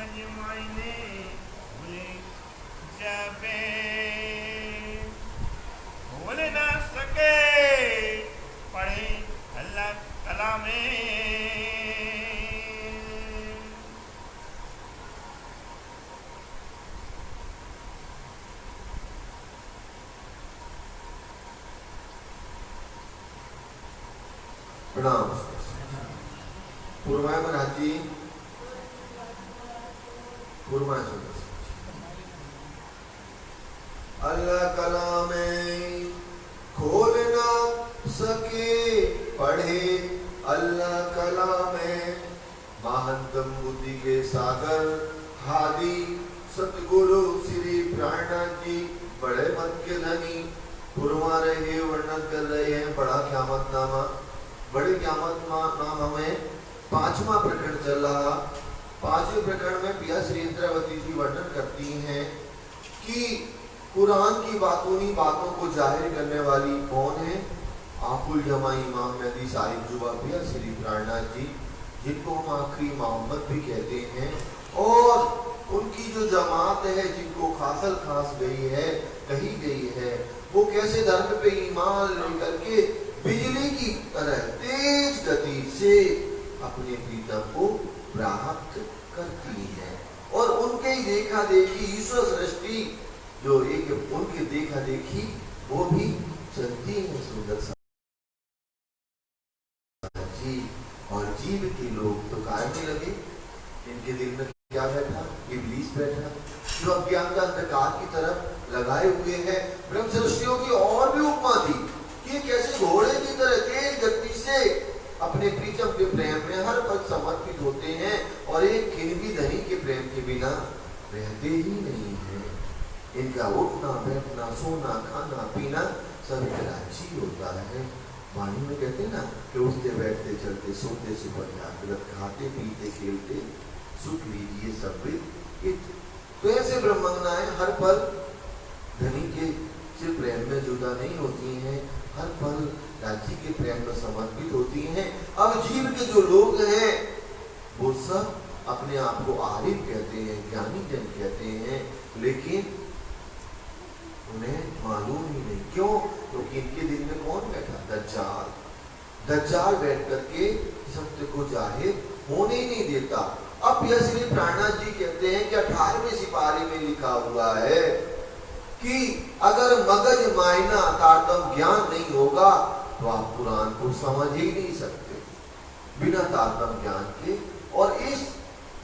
मगज मायने भूले जाबे भूल न सके पढ़े अल्लाह कलामे। प्रणाम। पूर्वाय महाराज जी, पूर्वाय अल्लाह कलामे खोल ना सके पढ़े अल्लाह कलामे। महंतम बुद्धि के सागर हादी सतगुरु श्री प्राणनाथ जी बड़े मन के धनी पूर्वा रहे वर्णन कर रहे हैं बड़ा क़यामतनामा। बड़े क़यामतनामा में 5वां प्रकरण चल रहा। 5वें प्रकरण में पिया श्री इंद्रावती जी वर्णन करती हैं कि कुरान की बातों को जाहिर करने वाली कौन है। आकुल जमा इमाम मेहदी साहिब जुबा पिया श्री प्राणनाथ जी, जिनको हम आखिरी मोहम्मद भी कहते हैं, और उनकी जो जमात है जिनको खासल खास गई है कही गई है, वो कैसे धर्म पे ईमान लेकर के बिजली की तरह तेज गति से अपने प्रीतम को प्राप्त करती है। और उनके ही देखा देखी ईश्वर सृष्टि जो एक उनके देखा देखी वो भी चलती है सुंदर सा जी। और जीव के लोग तो कारने लगे। इनके दिल में क्या बैठा? इब्लीस बैठा जो अज्ञान का अंधकार की तरफ लगाए हुए है। ब्रह्म सृष्टियों की और भी उपमा दी कि कैसे घोड़े की तरह तेज गति से अपने प्रीतम के प्रेम में हर पल समर्पित होते हैं और एक क्षण भी धनी के प्रेम के बिना रहते ही नहीं है। इनका उठना बैठना सोना खाना पीना सब एक राज्य होता है। वाणी में कहते ना कि उठते बैठते चलते सोते सुपरजागृत खाते पीते खेलते सुख लीजिए सब। तो ऐसे ब्रह्मंगनाएं हर पल धनी के से प्रेम में जुदा नहीं होती हैं, हर पल राज्य के प्रेम में समर्पित होती हैं। अब जीव के जो लोग हैं वो सब अपने आप को आरिफ कहते हैं, ज्ञानी जन कहते हैं, लेकिन उन्हें मालूम ही नहीं। क्यों? क्योंकि इनके दिल में कौन बैठा? दज्जाल। दज्जाल बैठ करके सत्य को जाहिर होने ही नहीं देता। अब यह श्री प्राणनाथ जी कहते हैं कि 18वें सिपारी में लिखा हुआ है कि अगर मगज मायना तारतम ज्ञान नहीं होगा तो आप कुरान को समझ ही नहीं सकते बिना तारतम ज्ञान के। और इस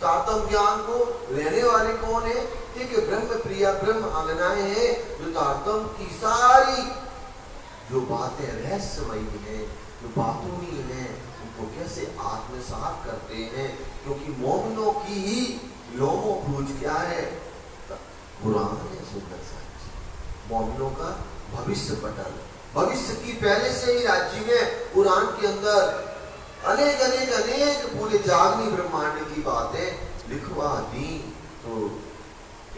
तारतम ज्ञान को लेने वाले कौन है? कि ब्रह्म प्रिया ब्रह्म अंगनाएं हैं जो तारतम की सारी जो बातें रहस्यमयी हैं, जो बातूनी हैं, उनको कैसे आत्मसात करते हैं। क्योंकि मोमिनों की ही लोमो पूज क्या है? कुरान है सुंदर सा। मोमिनों का भविष्य पटल, भविष्य की पहले से ही राज्य में कुरान के अंदर अनेक अनेक अनेक पूरे जागनी ब्रह्मांड की बातें लिखवा दी। तो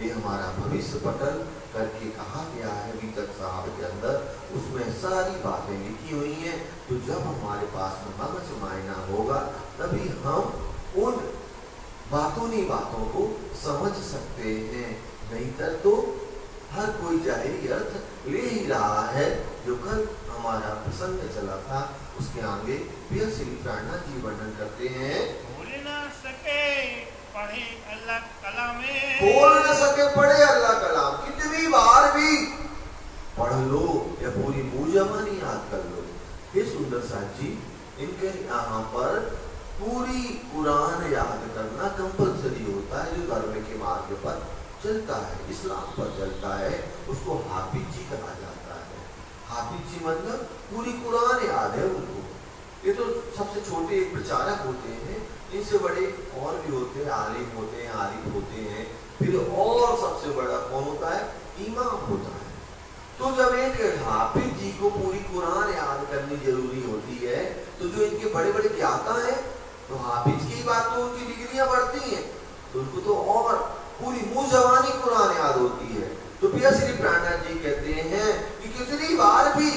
ये हमारा भविष्य पटल करके कहा गया है वितक साहब के अंदर, उसमें सारी बातें लिखी हुई हैं। तो जब हमारे पास में मगज मायना होगा तभी हम उन बातों को समझ सकते हैं, नहीं तो हर कोई जाहिरी अर्थ ले ही रहा है। जो कल हमारा प्रसंग चला था उसके आगे प्रिय श्री प्राणनाथ जी वर्णन करते हैं। बोल ना सके पढ़े अल्लाह कलामे। बोल न सके पढ़े अल्लाह कलाम। कितनी बार भी पढ़ लो या पूरी मुजमानी याद कर लो। ये सुंदर साथ जी, इनके यहाँ पर पूरी कुरान याद करना कंपल्सरी होता है। जो धर्म के मार्ग पर चलता है, इस्लाम पर चलता है, उसको हाफिज जी कहा जाता है। हाफिज जी मतलब पूरी कुरान याद है उनको। ये तो सबसे छोटे एक प्रचारक होते हैं, इनसे बड़े और भी होते हैं, आलिम होते हैं, आरिफ होते हैं, फिर और सबसे बड़ा कौन होता है? इमाम होता है। तो जब एक हाफिज जी को पूरी कुरान याद करनी जरूरी होती है, तो जो इनके बड़े बड़े ज्ञाता हैं, तो हाफिज की बात तो उनकी डिग्रियां बढ़ती हैं, तो उनको तो और पूरी मुंह जवानी कुरान याद होती है। तो प्रिय श्री प्राणनाथ जी कहते हैं कि कितनी बार भी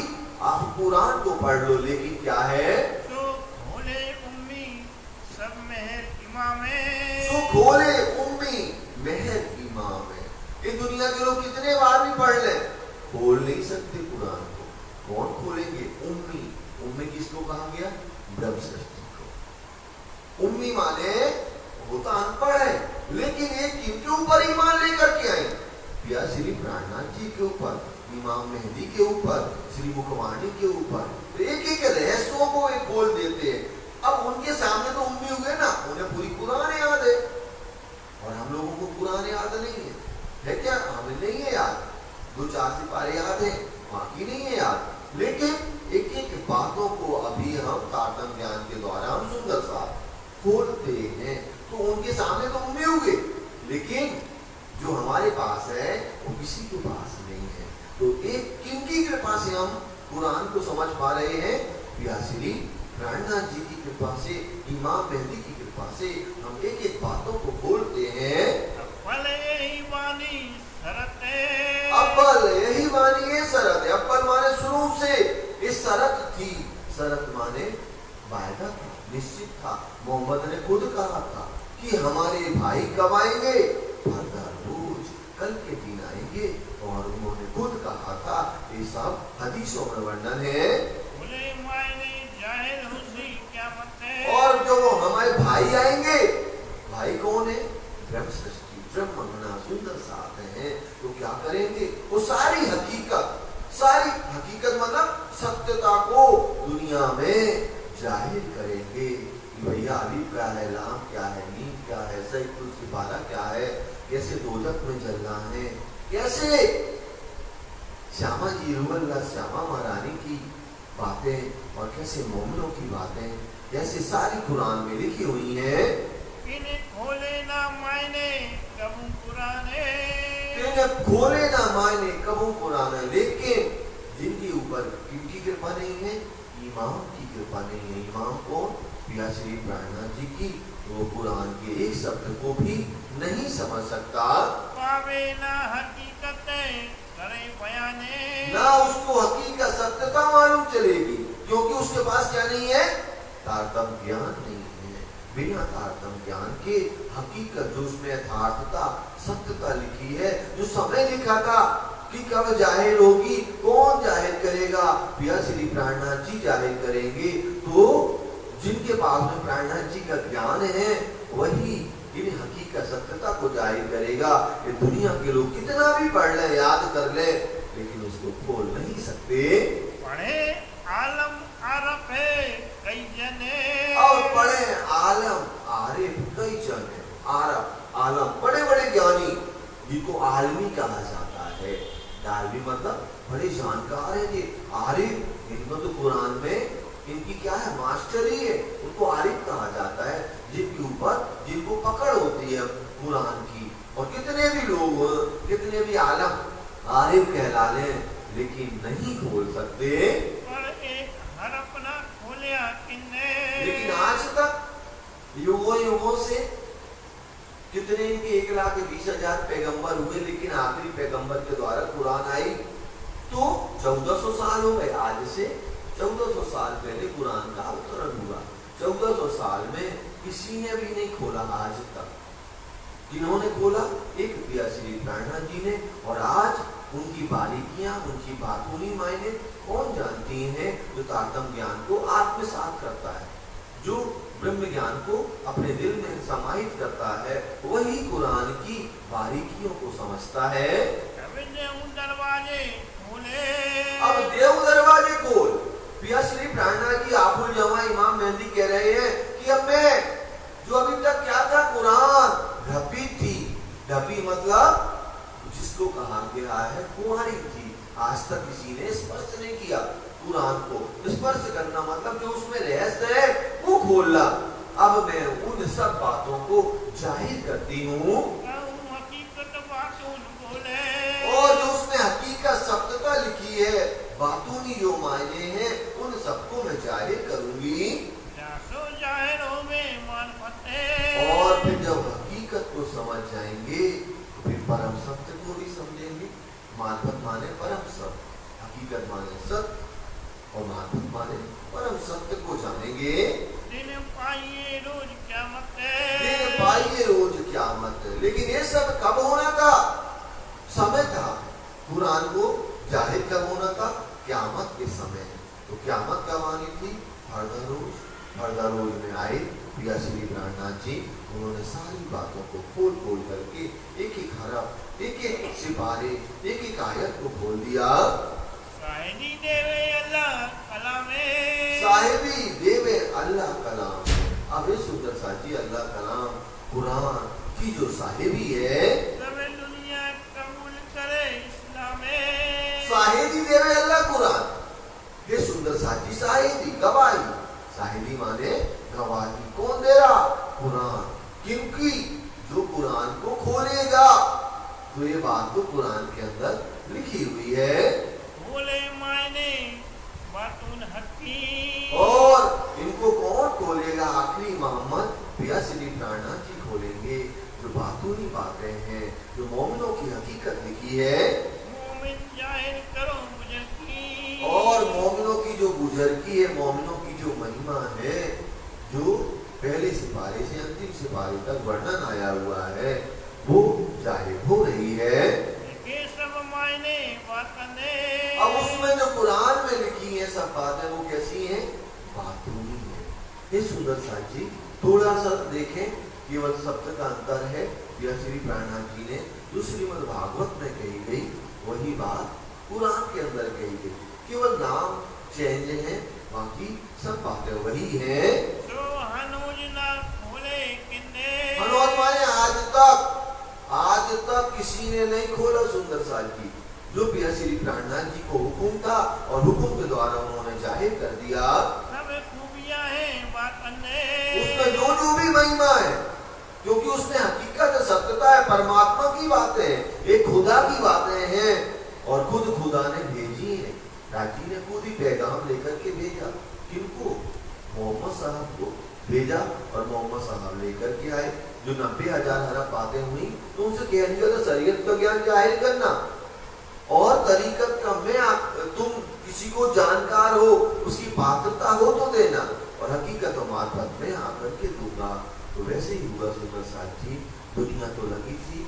आप कुरान को पढ़ लो, लेकिन क्या है? सो खोले उम्मी सब मेहर इमामे। सो खोले उम्मी लेकिन एक किनके ऊपर ईमान लेकर के आए? या श्री प्राणनाथ जी के ऊपर, इमाम मेहदी के ऊपर, श्री मुखवाणी के ऊपर। तो एक एक रहस्यों को एक बोल देते हैं। अब उनके सामने तो उम्मी हुए ना, उन्हें पूरी कुरान याद है और हम लोगों को कुरान याद नहीं है क्या? हमें नहीं है याद, 2-4 सिपारे याद है, बाकी नहीं है याद। लेकिन एक एक बातों को अभी हम तारतम ज्ञान के द्वारा हम सुंदर सा खोलते हैं। तो उनके सामने तो उम्मी हुए, लेकिन जो हमारे पास है वो किसी के पास नहीं है। तो एक किनकी कृपा से हम कुरान को समझ पा रहे हैं? श्री प्राणनाथ जी की कृपा से, इमाम मेहदी की कृपा से हम एक एक बातों को खोलते हैं। अव्वल यही वाणी शरत है। अव्वल यही वाणी है शरत है। अव्वल माने शुरू से इस शरत थी। शरत माने वायदा था, निश्चित था। मोहम्मद ने खुद कहा था कि हमारे भाई कब आएंगे? फरदा रोज, कल के दिन आएंगे। और उन्होंने खुद कहा था, ये सब हदीसों में वर्णन है। और जो हमारे भाई आएंगे, भाई कौन है? ब्रह्म सृष्टि, ब्रह्मगणा सुंदर साथ हैं। तो क्या करेंगे? वो सारी हकीकत मतलब सत्यता को दुनिया में जाहिर करेंगे। भैया अली क्या है, लाम क्या है, नीम क्या है, सैकुल सिपारा क्या है, कैसे दोजख में जलना है, कैसे श्यामा जी रूहल्ला श्यामा महारानी की बातें और कैसे मोमिनों की बातें, कैसे सारी कुरान में लिखी हुई है। इन्हें खोले ना मायने कबू कुराने, इन्हें खोले ना मायने कबू कुरान। लेकिन जिनके ऊपर किनकी कृपा नहीं है? इमाम की कृपा नहीं है। इमाम कौन? पिया श्री प्राणनाथ जी की। वो कुरान के एक शब्द को भी नहीं समझ सकता। पावे ना हकीकत करे बयाने, ना उसको हकीकत सत्यता मालूम चलेगी, क्योंकि उसके पास क्या नहीं है? तारतम ज्ञान नहीं है। बिना तारतम ज्ञान के हकीकत जो उसमें यथार्थता सत्यता लिखी है, जो समय लिखा था कि कब जाहिर होगी, कौन जाहिर करेगा? पिया श्री प्राणनाथ जी जाहिर करेंगे। तो जिनके पास में प्राणनाथ जी का ज्ञान है वही इन हकीकत सत्यता को जाहिर करेगा। ये दुनिया के लोग कितना भी पढ़ ले, याद कर ले, लेकिन उसको खोल नहीं सकते। पढ़े आलम आरफ है कई जने, और पढ़े आलम आरिफ कई जने। आरफ आलम बड़े बड़े ज्ञानी, जिनको आलमी कहा जाता है। आलमी मतलब बड़े जानकार है। ये आरिफ, इनको तो कुरान में इनकी क्या है? मास्टरी है। उनको आरिफ कहा जाता है, जिनके ऊपर जिनको पकड़ होती है कुरान की। और कितने भी लोग, कितने भी आलम आरिफ कहला लें, लेकिन नहीं खोल सकते। पर एक हरफ ना खोलिया किन्ने, लेकिन आज तक युगों से कितने इनके 1,20,000 पैगंबर हुए, लेकिन आखिरी पैगंबर के द्वारा कुरान आई तो 1400 साल हो गए। आज से 1400 साल पहले कुरान का अवतरण हुआ। 1400 साल में किसी ने भी नहीं खोला आज तक। जिन्होंने खोला? एक पिया श्री प्राणनाथ जी ने। और आज उनकी बारीकियां, उनकी बातूनी मायने कौन जानती हैं? जो तारतम ज्ञान को आत्मसात करता है, जो ब्रह्म ज्ञान को अपने दिल में समाहित करता है, वही कुरान की बारीकियों को समझता है। दरवाजे खोले, अब देव दरवाजे खोल। पिया श्री प्राणनाथ जी आबुल जमा इमाम मेहदी कह रहे हैं कि अब मैं, जो अभी तक क्या था? कुरान ढपी थी। ढपी मतलब जिसको कहा गया है कुंवारी थी। आज तक किसी ने स्पर्श नहीं किया कुरान को। स्पर्श करना मतलब जो उसमें रहस्य है वो खोलना। अब मैं उन सब बातों को जाहिर करती हूँ, और जो उसमें हकीकत सत्यता लिखी है, बातूनी जो मायने हैं, उन सबको मैं जाहिर करूंगी। और फिर जब हकीकत को समझ जाएंगे तो फिर परम सत्य को भी समझेंगे। मार्फत माने परम सत्य, हकीकत माने सत्य, और मार्फत माने परम सत्य को जानेंगे। दिन पाइए रोज क़यामत, दिन पाइए रोज क़यामत। लेकिन ये सब कब होना था? समय था। कुरान को जाहिर कब होना था? क़यामत के समय। तो क़यामत कब आनी थी? फर्दा रोज। फर्दा रोज में आए पिया श्री प्राणनाथ जी उन्होंने सारी बातों को खोल खोल करके एक एक हरफ, एक एक सिपारे, एक एक आयत को खोल दिया। साहिबी देवे अल्लाह कलामे, साहिबी देवे अल्लाह कलाम। अब ये सुंदर साजी अल्लाह कलाम कुरान की जो साहिबी है, सब दुनिया कबूल करे इस्लामे। साहिबी देवे अल्लाह कुरान, ये सुंदर साजी साहिबी गवाही। साहिबी माने गवाही कौन दे रहा? कुरान। क्योंकि जो कुरान को खोलेगा, तो ये बात तो कुरान के अंदर लिखी हुई है। बोले मायने बातून हकी, और इनको कौन खोलेगा? आखिरी मोहम्मद पिया श्री प्राणनाथ जी खोलेंगे। जो बातूनी बातें हैं, जो मोमिनों की हकीकत लिखी है, मोमिन जाहिर करो गुजर की, और मोमिनों की जो गुजर की है, मोमिनों की जो महिमा है, जो पहले सिपारे से अंतिम सिपारे तक वर्णन आया हुआ है, वो जाहिर हो रही है। ये सब मायने बातने, अब उसमें जो कुरान में लिखी है सब बातें, वो कैसी हैं? बातूनी है। ये सुंदर साथ जी थोड़ा सा देखें, केवल शब्द का अंतर है। यह श्री प्राणनाथ जी ने जो श्रीमद् भागवत में कही गई, वही बात कुरान के अंदर कही गई, केवल नाम चेंज है, बाकी सब बातें वही है। सो हनूज ना खोले किन्ने, हनुमान माने आज तक किसी ने नहीं खोला सुंदर साथ जी। जो पिया श्री प्राणनाथ जी को हुक्म था, और हुक्म के द्वारा उन्होंने जाहिर कर दिया, सब खूबियां हैं बातने, उसमें जो भी महिमा है, क्योंकि उसमें हकीकत सत्यता है, परमात्मा की बातें हैं, एक खुदा की बातें हैं, और खुद खुदा ने भेजी है। राजी ने खुद ही पैगाम लेकर के भेजा। किनको? मोहम्मद साहब को भेजा, और मोहम्मद साहब लेकर के आए। जो 90,000 हरफ बातें हुई, तो उनसे कह दिया था शरीयत का ज्ञान जाहिर करना, और तरीकत का तुम किसी को जानकार हो, उसकी पात्रता हो तो देना, और हकीकत मार्फत में आकर के दूंगा। तो वैसे ही हुआ सुंदर साथ जी। दुनिया तो लगी थी,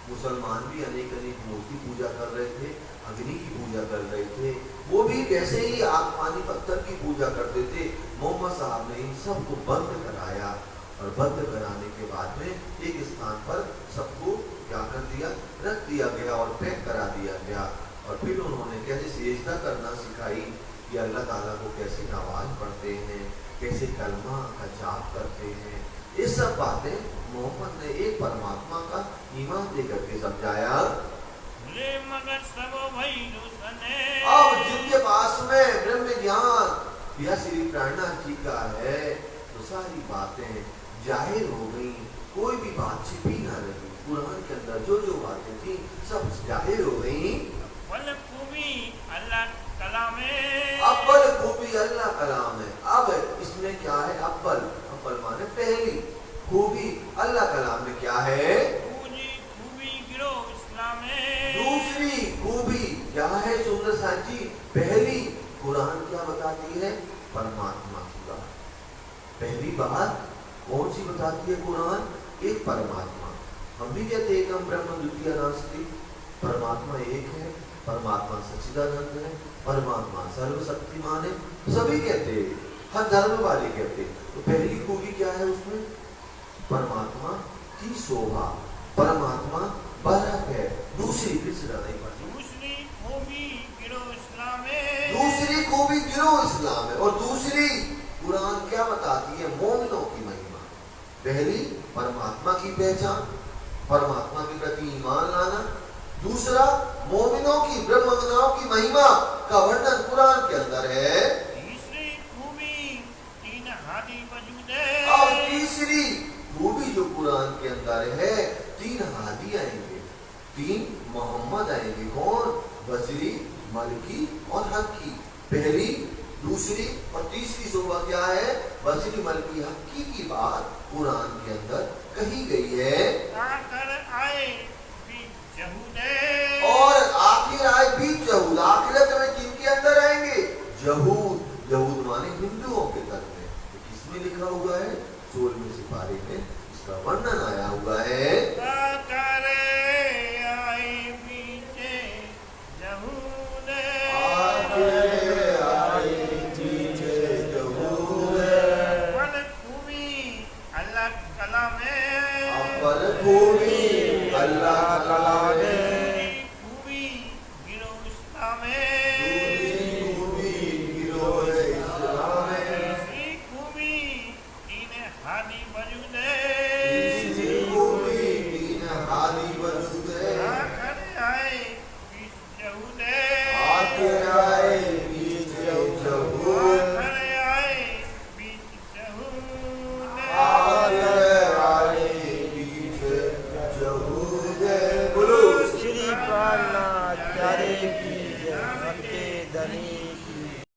मुसलमान भी अनेक मूर्ति पूजा कर रहे थे, अग्नि की पूजा कर रहे थे, वो भी वैसे ही आग पानी पत्थर की पूजा करते थे। मोहम्मद साहब ने इन सबको बंद कराया, और बंद कराने के बाद में एक स्थान पर सबको क्या कर दिया? रख दिया गया और पैक करा दिया गया। और फिर उन्होंने कैसे सेजदा करना सिखाई, कि अल्लाह ताला को कैसे नमाज पढ़ते हैं, कैसे कलमा का जाप करते हैं। ये सब बातें मोहम्मद ने एक परमात्मा का ईमान देकर के समझाया। मगर सब भाई रोशने, अब जिनके पास में ब्रह्म ज्ञान यह श्री प्राणनाथ जी का है, तो सारी बातें जाहिर हो गई, कोई भी बात छिपी ना रही। कुरान के अंदर जो जो बातें थी सब जाहिर हो गई। बल खूबी अल्लाह कलामे, अव्वल खूबी अल्लाह कलाम है। अब इसमें क्या है? अव्वल माने पहली, खूबी अल्लाह कलाम में क्या है? खूबी गिरो इस्लामे, दूसरी खूबी क्या है सुंदर साथ जी? पहली कुरान क्या बताती है? परमात्मा की बात। पहली बात कौन सी बताती है कुरान? एक परमात्मा। हम भी कहते हैं हम ब्रह्म द्वितीय नास्ति, परमात्मा एक है, परमात्मा सच्चिदानंद है, परमात्मा सर्वशक्तिमान है, सभी कहते हैं, हर धर्म वाले कहते हैं। तो पहली खूबी क्या है उसमें? परमात्मा की शोभा, परमात्मा बारक है। दूसरी पिछड़ा नहीं पड़ती, दूसरी खूबी गिरो इस्लामे, दूसरी खूबी गिरो इस्लाम है। और दूसरी कुरान क्या बताती है? मोमिनों की महिमा। पहली परमात्मा की पहचान, परमात्मा के प्रति ईमान लाना। दूसरा मोमिनों की, ब्रह्मज्ञानों की महिमा का वर्णन कुरान के अंदर है। तीसरी खूबी तीन हादी वजूदे, और तीसरी खूबी जो कुरान के अंदर है, 3 हादी आएंगे, 3 मोहम्मद आएंगे। कौन? बसरी, मलकी और हकी। पहली, दूसरी और तीसरी शोभा क्या है? बसरी, मलकी, हकी की बात कुरान के अंदर कही गई है। आकर आए भी जहूदे, और आखिर आए भी जहूद। आखिरत में किनके अंदर आएंगे? जहूद। जहूद माने हिंदुओं के तरफ में। तो किसमें लिखा हुआ है? 16वें सिपारे में इसका वर्णन आया हुआ है। आकर आए बीचे जहूदे, बल खूबी अल्लाह कलामे, अल्लाह तआला ने खूबी गिरो इस्लामे खूबी गिरो इस्लामे खूबी इन्हें हानि वजूदे खूबी इन हाली वजूदे आखिर आए बीच जहूदे आखिर आए बीच जहूद आखिर आए बीच जहूदे आखिर आए बीच जहूद बोलो श्री प्राणनाथ प्यारे की जय, हके धनी